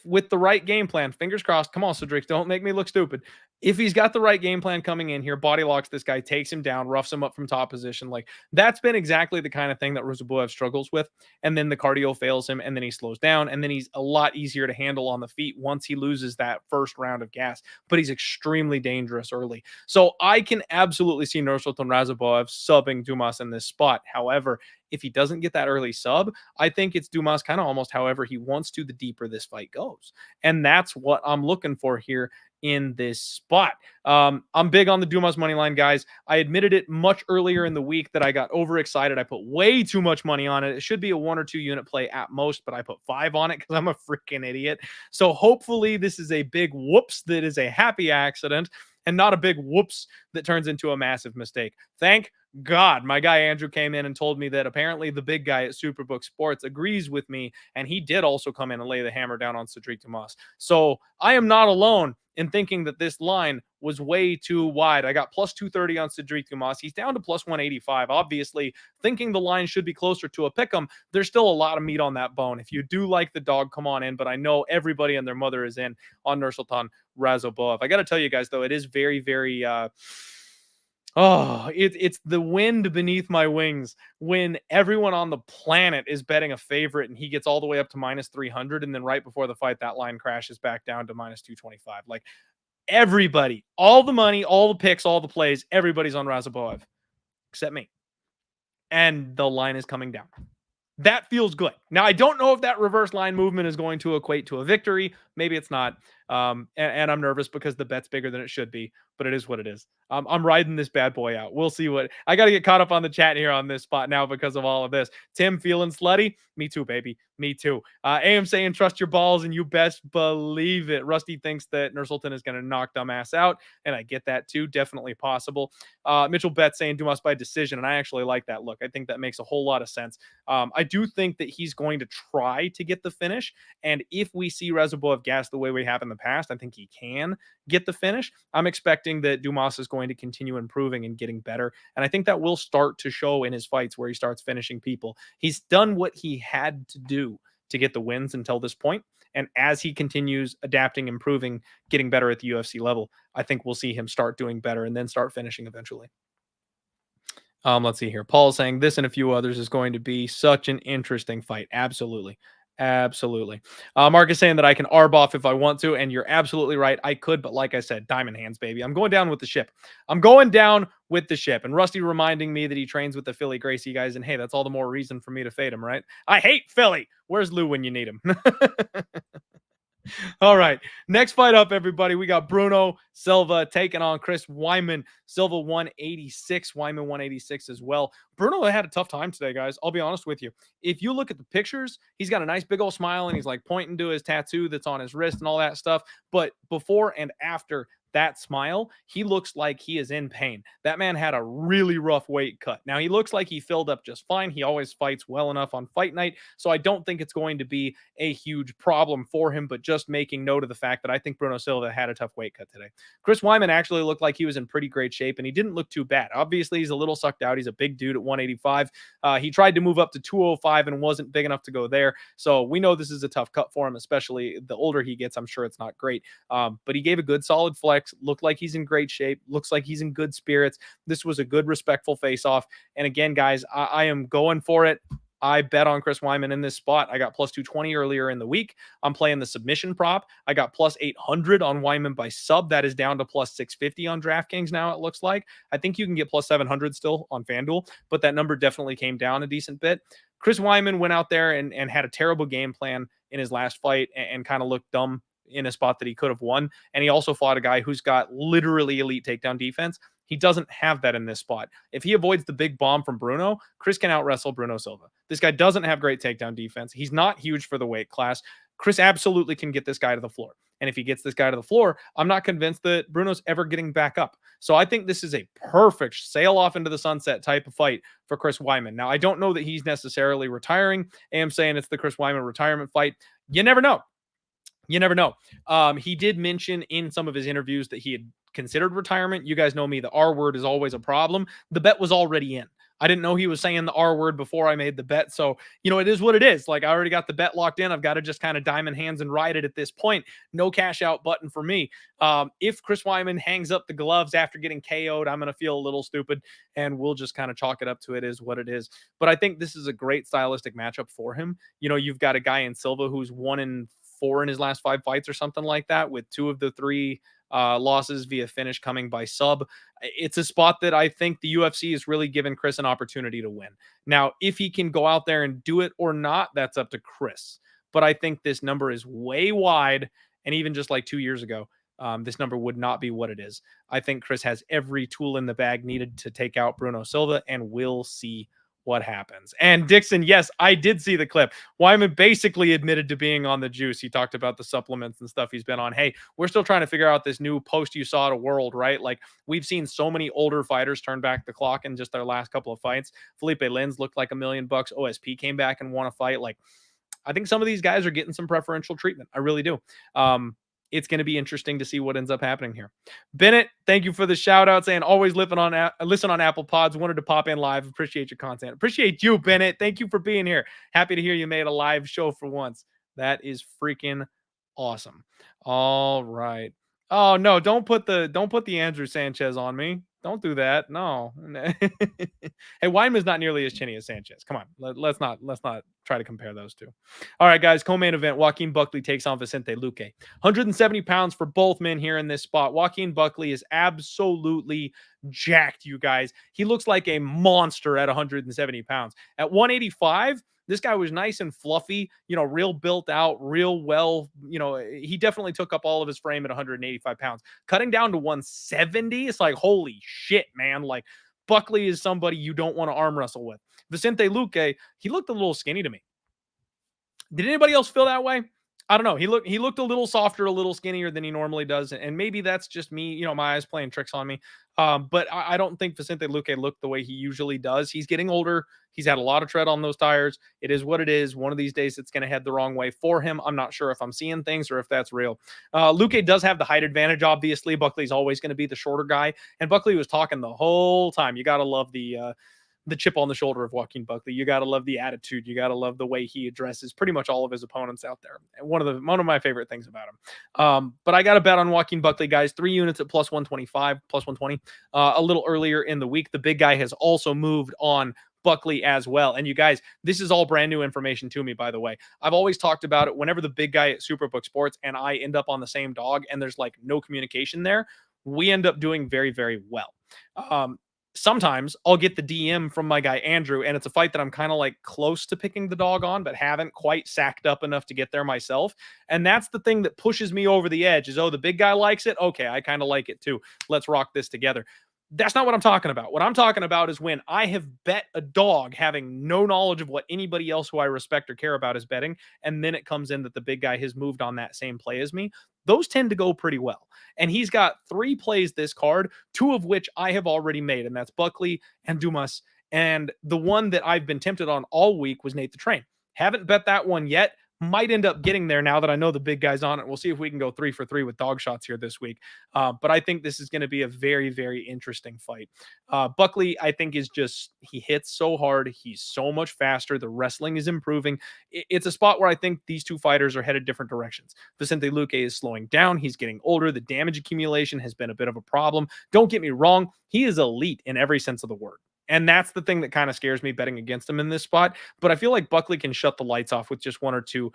with the right game plan, fingers crossed, come on, Cedric, don't make me look stupid. If he's got the right game plan coming in here, body locks this guy, takes him down, roughs him up from top position, like that's been exactly the kind of thing that Razaboev struggles with. And then the cardio fails him, and then he slows down, and then he's a lot easier to handle on the feet once he loses that first round of gas. But he's extremely dangerous early. So I can absolutely see Nursultan Razaboev subbing Dumas in this spot. However, if he doesn't get that early sub, I think it's Dumas kind of almost however he wants to, the deeper this fight goes. And that's what I'm looking for here in this spot. I'm big on the Dumas money line, guys. I admitted it much earlier in the week that I got overexcited. I put way too much money on it. It should be a 1 or 2 unit play at most, but I put 5 on it because I'm a freaking idiot. So hopefully this is a big whoops that is a happy accident and not a big whoops that turns into a massive mistake. Thank God, my guy Andrew came in and told me that apparently the big guy at Superbook Sports agrees with me, and he did also come in and lay the hammer down on Cedric Dumas. So I am not alone in thinking that this line was way too wide. I got plus 230 on Cedric Dumas. He's down to plus 185. Obviously, thinking the line should be closer to a pick'em, there's still a lot of meat on that bone. If you do like the dog, come on in. But I know everybody and their mother is in on Nursultan Razaboev. I got to tell you guys, though, it is very, very... it's the wind beneath my wings when everyone on the planet is betting a favorite and he gets all the way up to minus 300. And then right before the fight, that line crashes back down to minus 225. Like everybody, all the money, all the picks, all the plays, everybody's on Razaboev except me. And the line is coming down. That feels good. Now, I don't know if that reverse line movement is going to equate to a victory. Maybe it's not. And I'm nervous because the bet's bigger than it should be, but it is what it is. I'm riding this bad boy out. We'll see what I got to get caught up on the chat here on this spot now because of all of this. Tim feeling slutty? Me too, baby. Me too. AM saying trust your balls, and you best believe it. Rusty thinks that Nursultan is going to knock Dumbass out, and I get that too. Definitely possible. Mitchell Bet saying Dumas by decision, and I actually like that look. I think that makes a whole lot of sense. I do think that he's going to try to get the finish, and if we see Razaboev gas the way we have in the past, I think he can get the finish. I'm expecting that Dumas is going to continue improving and getting better, and I think that will start to show in his fights where he starts finishing people. He's done what he had to do to get the wins until this point, and as he continues adapting, improving, getting better at the UFC level, I think we'll see him start doing better and then start finishing eventually. Let's see here. Paul's saying this and a few others is going to be such an interesting fight. Absolutely. Absolutely. Mark is saying that I can arb off if I want to, and you're absolutely right. I could, but like I said, diamond hands, baby. I'm going down with the ship. I'm going down with the ship. And Rusty reminding me that he trains with the Philly Gracie guys, and hey, that's all the more reason for me to fade him, right? I hate Philly. Where's Lou when you need him? All right. Next fight up, everybody. We got Bruno Silva taking on Chris Weidman. Silva 186, Weidman 186 as well. Bruno had a tough time today, guys. I'll be honest with you. If you look at the pictures, he's got a nice big old smile and he's like pointing to his tattoo that's on his wrist and all that stuff. But before and after that smile, he looks like he is in pain. That man had a really rough weight cut. Now, he looks like he filled up just fine. He always fights well enough on fight night, so I don't think it's going to be a huge problem for him, but just making note of the fact that I think Bruno Silva had a tough weight cut today. Chris Weidman actually looked like he was in pretty great shape, and he didn't look too bad. Obviously, he's a little sucked out. He's a big dude at 185. He tried to move up to 205 and wasn't big enough to go there, so we know this is a tough cut for him, especially the older he gets. I'm sure it's not great, but he gave a good solid flex. Looked like he's in great shape. Looks like he's in good spirits. This was a good, respectful face-off. And again, guys, I am going for it. I bet on Chris Weidman in this spot. I got plus 220 earlier in the week. I'm playing the submission prop. I got plus 800 on Weidman by sub. That is down to plus 650 on DraftKings now, it looks like. I think you can get plus 700 still on FanDuel, but that number definitely came down a decent bit. Chris Weidman went out there and had a terrible game plan in his last fight and kind of looked dumb in a spot that he could have won. And he also fought a guy who's got literally elite takedown defense. He doesn't have that in this spot. If he avoids the big bomb from Bruno, Chris can out-wrestle Bruno Silva. This guy doesn't have great takedown defense. He's not huge for the weight class. Chris absolutely can get this guy to the floor. And if he gets this guy to the floor, I'm not convinced that Bruno's ever getting back up. So I think this is a perfect sail off into the sunset type of fight for Chris Weidman. Now, I don't know that he's necessarily retiring. I am saying it's the Chris Weidman retirement fight. You never know. You never know. He did mention in some of his interviews that he had considered retirement. You guys know me. The R word is always a problem. The bet was already in. I didn't know he was saying the R word before I made the bet. So, it is what it is. Like, I already got the bet locked in. I've got to just kind of diamond hands and ride it at this point. No cash out button for me. If Chris Weidman hangs up the gloves after getting KO'd, I'm going to feel a little stupid, and we'll just kind of chalk it up to it is what it is. But I think this is a great stylistic matchup for him. You've got a guy in Silva who's 1-4 in his last 5 fights or something like that, with 2 of the 3 losses via finish coming by sub. It's a spot that I think the UFC is really giving Chris an opportunity to win. Now, if he can go out there and do it or not, that's up to Chris. But I think this number is way wide. And even just like 2 years ago, this number would not be what it is. I think Chris has every tool in the bag needed to take out Bruno Silva, and we'll see what happens. And Dixon, yes, I did see the clip. Weidman basically admitted to being on the juice. He talked about the supplements and stuff he's been on. Hey, we're still trying to figure out this new post you saw to world, right? Like, we've seen so many older fighters turn back the clock in just their last couple of fights. Felipe Lins looked like $1 million. OSP came back and won a fight. Like, I think some of these guys are getting some preferential treatment. I really do. It's going to be interesting to see what ends up happening here. Bennett, thank you for the shout out, saying always listen on Apple Pods. Wanted to pop in live. Appreciate your content. Appreciate you, Bennett. Thank you for being here. Happy to hear you made a live show for once. That is freaking awesome. All right. Oh no, don't put the Andrew Sanchez on me. Don't do that. No. Hey, Weidman's not nearly as chinny as Sanchez. Come on. Let's not try to compare those two. All right, guys. Co-main event. Joaquin Buckley takes on Vicente Luque. 170 pounds for both men here in this spot. Joaquin Buckley is absolutely jacked, you guys. He looks like a monster at 170 pounds. At 185, this guy was nice and fluffy, real built out, real well. He definitely took up all of his frame at 185 pounds. Cutting down to 170, it's like, holy shit, man. Like, Buckley is somebody you don't want to arm wrestle with. Vicente Luque, he looked a little skinny to me. Did anybody else feel that way? I don't know. He looked a little softer, a little skinnier than he normally does. And maybe that's just me, my eyes playing tricks on me. But I don't think Vicente Luque looked the way he usually does. He's getting older. He's had a lot of tread on those tires. It is what it is. One of these days, it's going to head the wrong way for him. I'm not sure if I'm seeing things or if that's real. Luque does have the height advantage, obviously. Buckley's always going to be the shorter guy. And Buckley was talking the whole time. You got to love the chip on the shoulder of Joaquin Buckley. You got to love the attitude. You got to love the way he addresses pretty much all of his opponents out there. And one of my favorite things about him. But I got a bet on Joaquin Buckley, guys. 3 units at plus 125, plus 120. A little earlier in the week, the big guy has also moved on Buckley as well. And you guys, this is all brand new information to me, by the way. I've always talked about it whenever the big guy at Superbook Sports and I end up on the same dog and there's like no communication there, we end up doing very, very well. Sometimes I'll get the DM from my guy Andrew, and it's a fight that I'm kind of like close to picking the dog on, but haven't quite sacked up enough to get there myself. And that's the thing that pushes me over the edge is, oh, the big guy likes it. Okay, I kind of like it too. Let's rock this together. That's not what I'm talking about. What I'm talking about is when I have bet a dog having no knowledge of what anybody else who I respect or care about is betting, and then it comes in that the big guy has moved on that same play as me. Those tend to go pretty well. And he's got 3 plays this card, 2 of which I have already made, and that's Buckley and Dumas. And the one that I've been tempted on all week was Nate the Train. Haven't bet that one yet. Might end up getting there now that I know the big guy's on it. We'll see if we can go 3 for 3 with dog shots here this week. But I think this is going to be a very, very interesting fight. Buckley, I think, is just, he hits so hard. He's so much faster. The wrestling is improving. It's a spot where I think these two fighters are headed different directions. Vicente Luque is slowing down. He's getting older. The damage accumulation has been a bit of a problem. Don't get me wrong. He is elite in every sense of the word. And that's the thing that kind of scares me betting against him in this spot. But I feel like Buckley can shut the lights off with just 1 or 2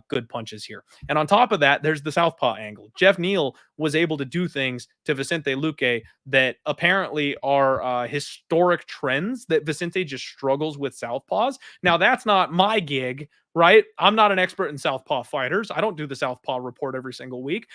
good punches here. And on top of that, there's the southpaw angle. Jeff Neal was able to do things to Vicente Luque that apparently are historic trends that Vicente just struggles with southpaws. Now, that's not my gig, right? I'm not an expert in southpaw fighters. I don't do the southpaw report every single week.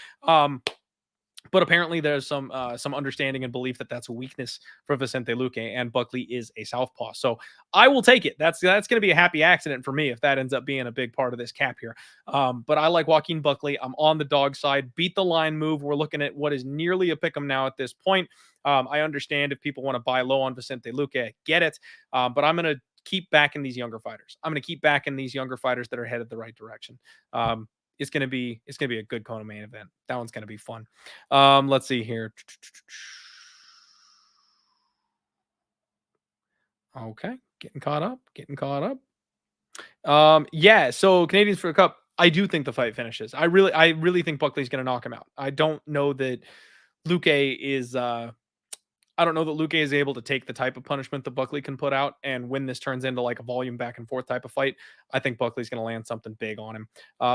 But apparently there's some understanding and belief that that's a weakness for Vicente Luque, and Buckley is a southpaw. So I will take it. That's going to be a happy accident for me if that ends up being a big part of this cap here. But I like Joaquin Buckley. I'm on the dog side. Beat the line move. We're looking at what is nearly a pick 'em now at this point. I understand if people want to buy low on Vicente Luque, I get it. But I'm going to keep backing these younger fighters. I'm going to keep backing these younger fighters that are headed the right direction. It's gonna be a good Kona main event. That one's gonna be fun. Let's see here. Okay, getting caught up. Yeah. So Canadians for the Cup. I do think the fight finishes. I really think Buckley's gonna knock him out. I don't know that Luque is. I don't know that Luque is able to take the type of punishment that Buckley can put out. And when this turns into like a volume back and forth type of fight, I think Buckley's going to land something big on him.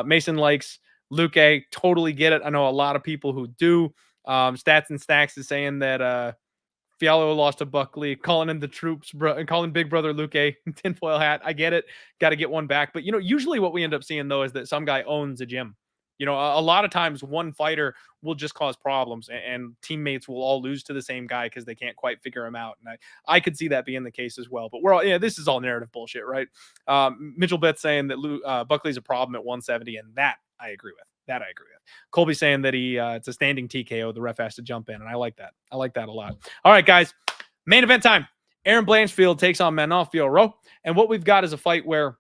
Mason likes Luque. Totally get it. I know a lot of people who do. Stats and Stacks is saying that Fialo lost to Buckley, calling in the troops, calling Big Brother Luque tinfoil hat. I get it. Got to get one back. But, usually what we end up seeing, though, is that some guy owns a gym. A lot of times one fighter will just cause problems and teammates will all lose to the same guy because they can't quite figure him out. And I could see that being the case as well. But this is all narrative bullshit, right? Mitchell Betts saying that Buckley's a problem at 170, and that I agree with. Colby saying that it's a standing TKO. The ref has to jump in, and I like that. I like that a lot. All right, guys. Main event time. Aaron Blanchfield takes on Manon Fiorot. And what we've got is a fight where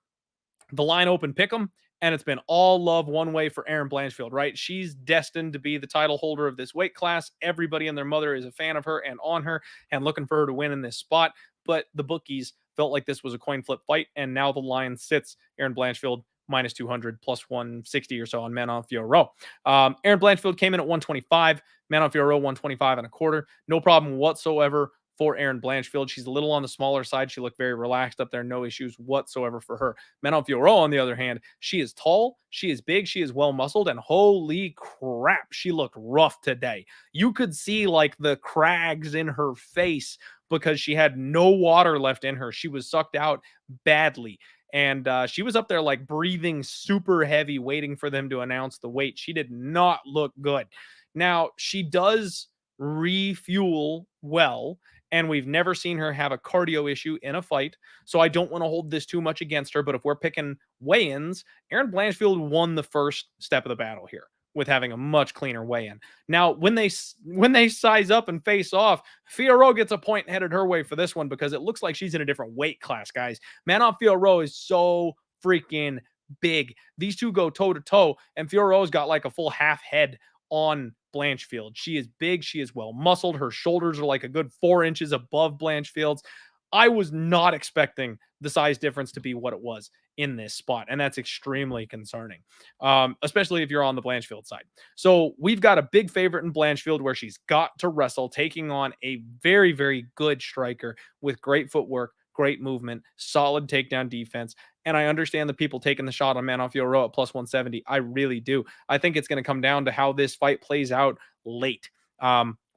the line open pick 'em, and it's been all love one way for Aaron Blanchfield, right? She's destined to be the title holder of this weight class. Everybody and their mother is a fan of her and on her and looking for her to win in this spot. But the bookies felt like this was a coin flip fight, and now the line sits Aaron Blanchfield minus 200, plus 160 or so on Manon Fiorot. Aaron Blanchfield came in at 125, Manon Fiorot 125 and a quarter. No problem whatsoever for Aaron Blanchfield. She's a little on the smaller side. She looked very relaxed up there. No issues whatsoever for her. Manon Fiorot, on the other hand, she is tall, she is big, she is well muscled, and holy crap, she looked rough today. You could see like the crags in her face because she had no water left in her. She was sucked out badly. And she was up there like breathing super heavy, waiting for them to announce the weight. She did not look good. Now, she does refuel well, and we've never seen her have a cardio issue in a fight. So I don't want to hold this too much against her. But if we're picking weigh-ins, Aaron Blanchfield won the first step of the battle here with having a much cleaner weigh-in. Now, when they size up and face off, Fiorot gets a point headed her way for this one because it looks like she's in a different weight class, guys. Manon Fiorot is so freaking big. These two go toe-to-toe, and Fiorot's got like a full half head on Blanchfield. She is big. She is well muscled. Her shoulders are like a good 4 inches above Blanchfield's. I was not expecting the size difference to be what it was in this spot, and that's extremely concerning, especially if you're on the Blanchfield side. So we've got a big favorite in Blanchfield where she's got to wrestle, taking on a very, very good striker with great footwork, great movement, solid takedown defense. And I understand the people taking the shot on Manon Fiorot at plus 170. I really do. I think it's going to come down to how this fight plays out late.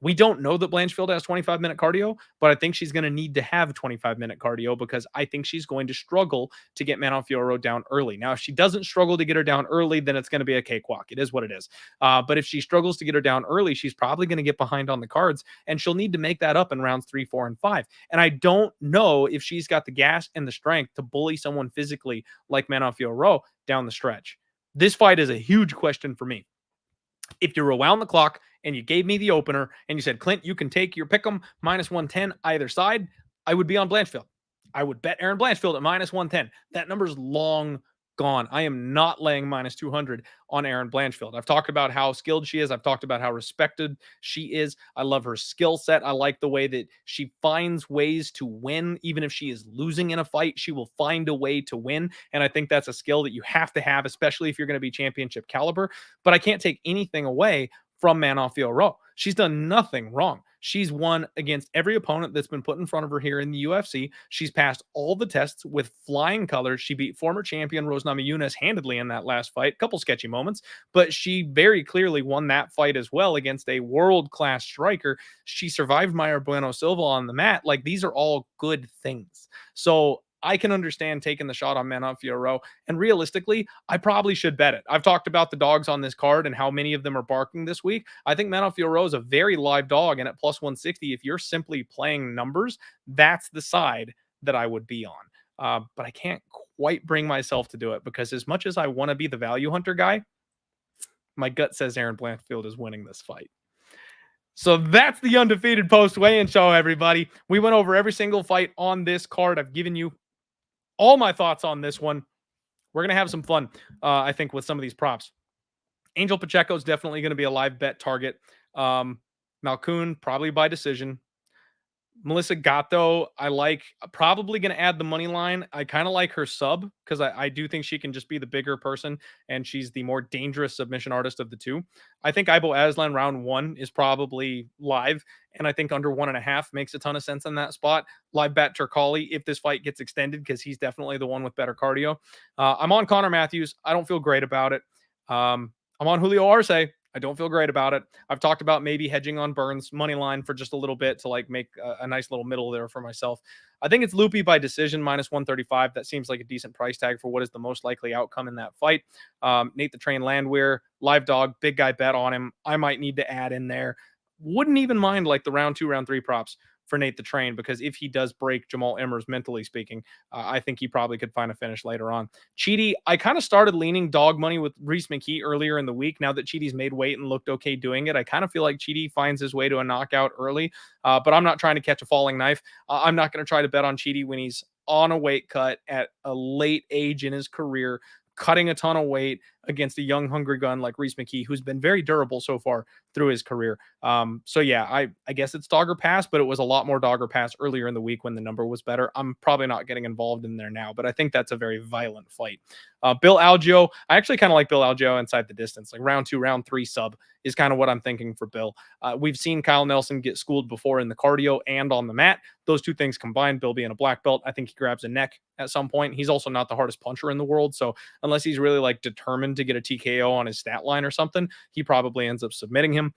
We don't know that Blanchfield has 25-minute cardio, but I think she's going to need to have 25-minute cardio because I think she's going to struggle to get Manon Fiorot down early. Now, if she doesn't struggle to get her down early, then it's going to be a cakewalk. It is what it is. But if she struggles to get her down early, she's probably going to get behind on the cards, and she'll need to make that up in rounds 3, 4, and 5. And I don't know if she's got the gas and the strength to bully someone physically like Manon Fiorot down the stretch. This fight is a huge question for me. If you rewound the clock and you gave me the opener and you said, Clint, you can take your pick'em minus 110 either side, I would be on Blanchfield. I would bet Aaron Blanchfield at minus 110. That number's long gone. I am not laying minus 200 on Aaron Blanchfield. I've talked about how skilled she is. I've talked about how respected she is. I love her skill set. I like the way that she finds ways to win. Even if she is losing in a fight, she will find a way to win. And I think that's a skill that you have to have, especially if you're going to be championship caliber. But I can't take anything away from Manon Fiorot. She's done nothing wrong. She's won against every opponent that's been put in front of her here in the UFC. She's passed all the tests with flying colors. She beat former champion Rose Namajunas handedly in that last fight. A couple sketchy moments, but she very clearly won that fight as well against a world-class striker. She survived Mayra Bueno Silva on the mat. Like, these are all good things. So I can understand taking the shot on Manon Fiorot. And realistically, I probably should bet it. I've talked about the dogs on this card and how many of them are barking this week. I think Manon Fiorot is a very live dog. And at plus 160, if you're simply playing numbers, that's the side that I would be on. But I can't quite bring myself to do it because as much as I want to be the value hunter guy, my gut says Aaron Blanchfield is winning this fight. So that's the undefeated post weigh-in show, everybody. We went over every single fight on this card. I've given you all my thoughts on this one. We're going to have some fun, I think, with some of these props. Angel Pacheco is definitely going to be a live bet target. Malcun, probably by decision. Melissa Gatto, I like. Probably going to add the money line. I kind of like her sub because I do think she can just be the bigger person and she's the more dangerous submission artist of the two. I think Ibo Aslan round 1 is probably live, and I think under 1.5 makes a ton of sense in that spot. Live bet Turkalj if this fight gets extended because he's definitely the one with better cardio. I'm on Connor Matthews. I don't feel great about it. I'm on Julio Arce. I don't feel great about it. I've talked about maybe hedging on Burns money line for just a little bit to like make a nice little middle there for myself. I think it's Luque by decision minus 135. That seems like a decent price tag for what is the most likely outcome in that fight. Nate the Train Landwehr, live dog, big guy bet on him. I might need to add in there. Wouldn't even mind like the round 2, round 3 props for Nate the Train, because if he does break Jamal Emmers, mentally speaking, I think he probably could find a finish later on. Chidi, I kind of started leaning dog money with Reese McKee earlier in the week. Now that Chidi's made weight and looked okay doing it, I kind of feel like Chidi finds his way to a knockout early, but I'm not trying to catch a falling knife. I'm not going to try to bet on Chidi when he's on a weight cut at a late age in his career, cutting a ton of weight against a young, hungry gun like Reese McKee, who's been very durable so far through his career. So yeah, I guess it's dog or pass, but it was a lot more dog or pass earlier in the week when the number was better. I'm probably not getting involved in there now, but I think that's a very violent fight. Bill Algeo, I actually kind of like Bill Algeo inside the distance, like round 2, round 3 sub is kind of what I'm thinking for Bill. We've seen Kyle Nelson get schooled before in the cardio and on the mat. Those two things combined, Bill being a black belt, I think he grabs a neck at some point. He's also not the hardest puncher in the world, so unless he's really like determined to get a TKO on his stat line or something, he probably ends up submitting him.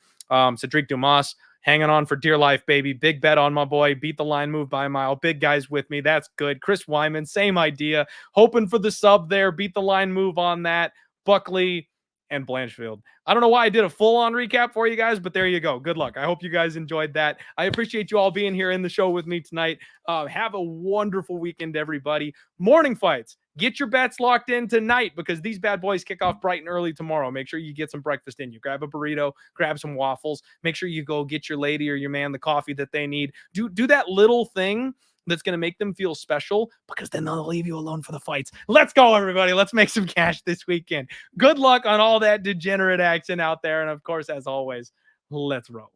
Cedric Dumas, hanging on for dear life, baby. Big bet on my boy. Beat the line move by a mile. Big guys with me. That's good. Chris Weidman, same idea. Hoping for the sub there. Beat the line move on that. Buckley and Blanchfield. I don't know why I did a full-on recap for you guys, but there you go. Good luck. I hope you guys enjoyed that. I appreciate you all being here in the show with me tonight. Have a wonderful weekend, everybody. Morning fights. Get your bets locked in tonight because these bad boys kick off bright and early tomorrow. Make sure you get some breakfast in you. Grab a burrito, grab some waffles. Make sure you go get your lady or your man the coffee that they need. Do that little thing that's going to make them feel special, because then they'll leave you alone for the fights. Let's go, everybody. Let's make some cash this weekend. Good luck on all that degenerate action out there. And of course, as always, let's roll.